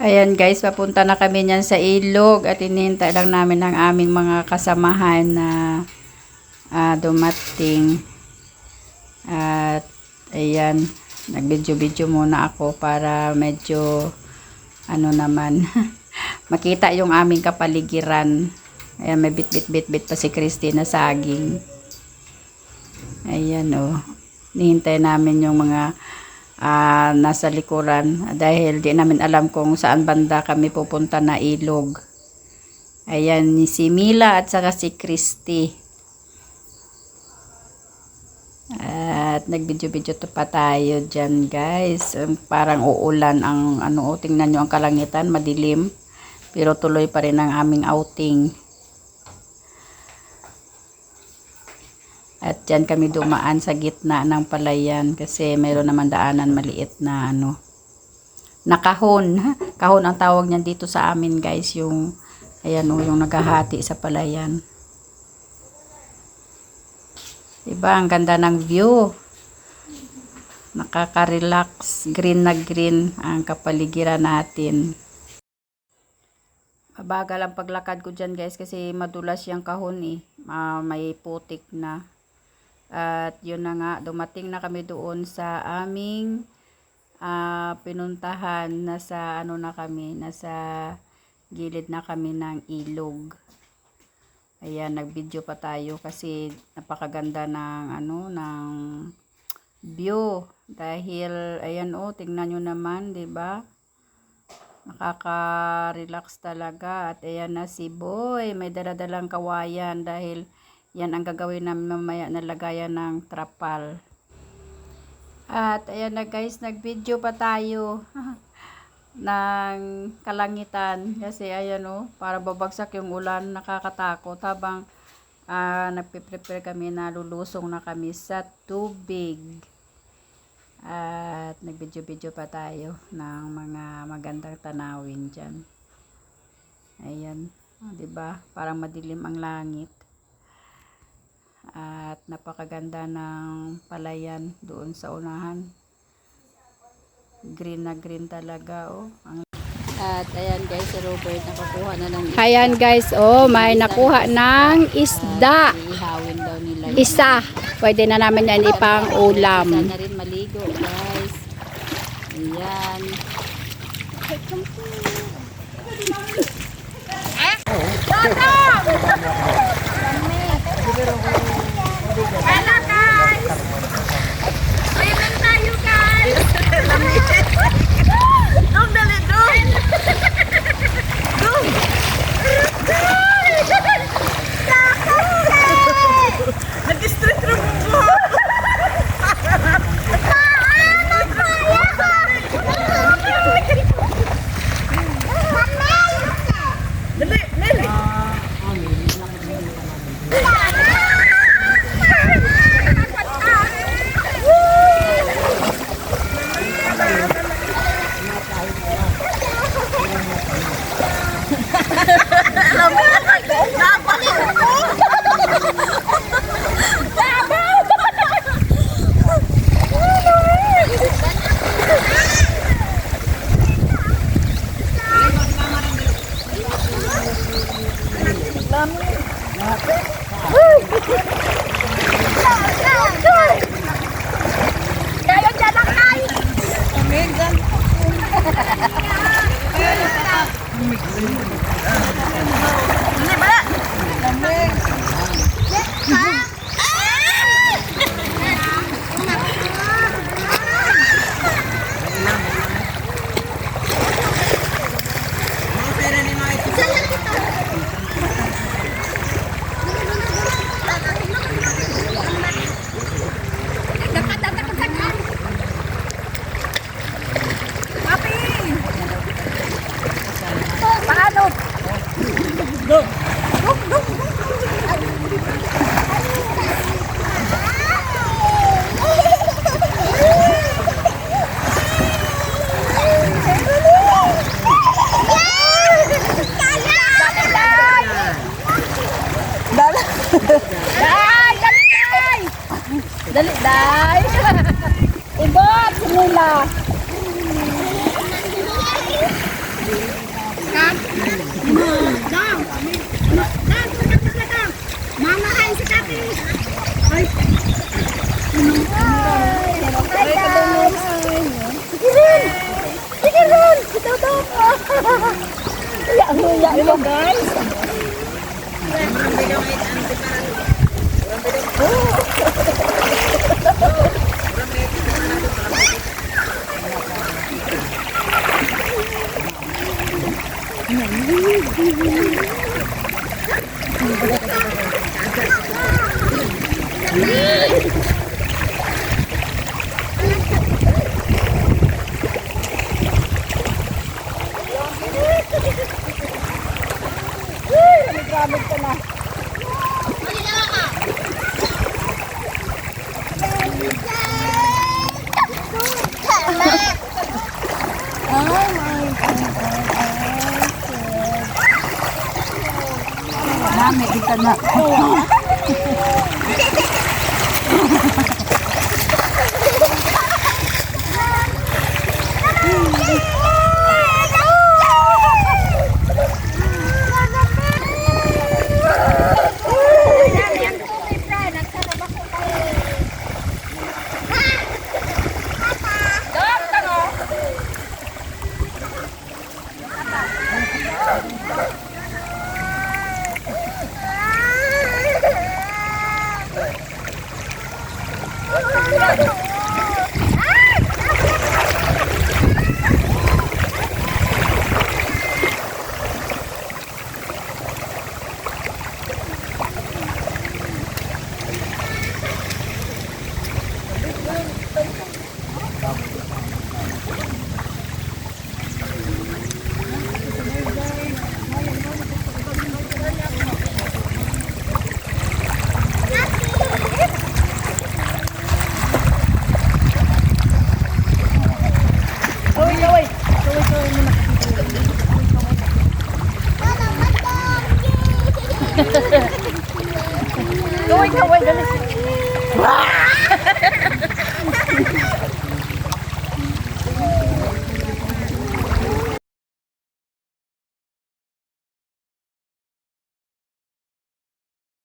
Ayan guys, papunta na kami niyan sa ilog at hinihintay lang namin ang aming mga kasamahan na dumating. At ayan, nag-video-video muna ako para medyo naman makita yung aming kapaligiran. Ayan, may bit-bit pa si Christine na saging. Ayan nihintay namin yung mga nasa likuran dahil di namin alam kung saan banda kami pupunta na ilog. Ayan, si Mila at saka si Christy. At nag-video-video to pa tayo dyan guys. Parang uulan ang tingnan nyo ang kalangitan, madilim. Pero tuloy pa rin ang aming outing. At dyan kami dumaan sa gitna ng palayan kasi mayroon naman daanan maliit na na kahon. Kahon ang tawag niyan dito sa amin guys, yung yung naghahati sa palayan. Diba, ang ganda ng view. Nakaka-relax, green na green ang kapaligiran natin. Mabagal ang paglakad ko dyan guys kasi madulas yung kahon may putik na. At yun na nga, dumating na kami doon sa aming pinuntahan. Nasa nasa gilid na kami ng ilog. Ayan, nag-video pa tayo kasi napakaganda ng view. Dahil ayan tingnan nyo naman, 'di ba? Nakaka-relax talaga. At ayan na si Boy, may daladalang kawayan dahil yan ang gagawin namin mamaya na lagayan ng trapal. At ayan na guys, nag-video pa tayo ng kalangitan kasi ayan para babagsak yung ulan, nakakatakot habang nagpe-prepare kami na lulusong na kami sa tubig. At nag-video-video pa tayo ng mga magandang tanawin dyan. Ayan, diba? Parang madilim ang langit. At napakaganda ng palayan doon sa unahan. Green na green talaga At ayan guys, si Robert nakakuha na ng isda. Ayan guys, may nakuha ng isda. Ihawin daw nila. Isa. Pwede na namin yan ipang ulam. Isa na rin maligo guys. Ayan. Hello guys! Swimming tayo guys! Dong, dali, dong! Dong! Nag-street room mo! Dali, dali! Dali, day. Ibot, simula. Mama ay si Kati. Ay. Sige ron. Ito daw. Ya, guys. Grabe ka na. Nami, kita na. Kaway, dali.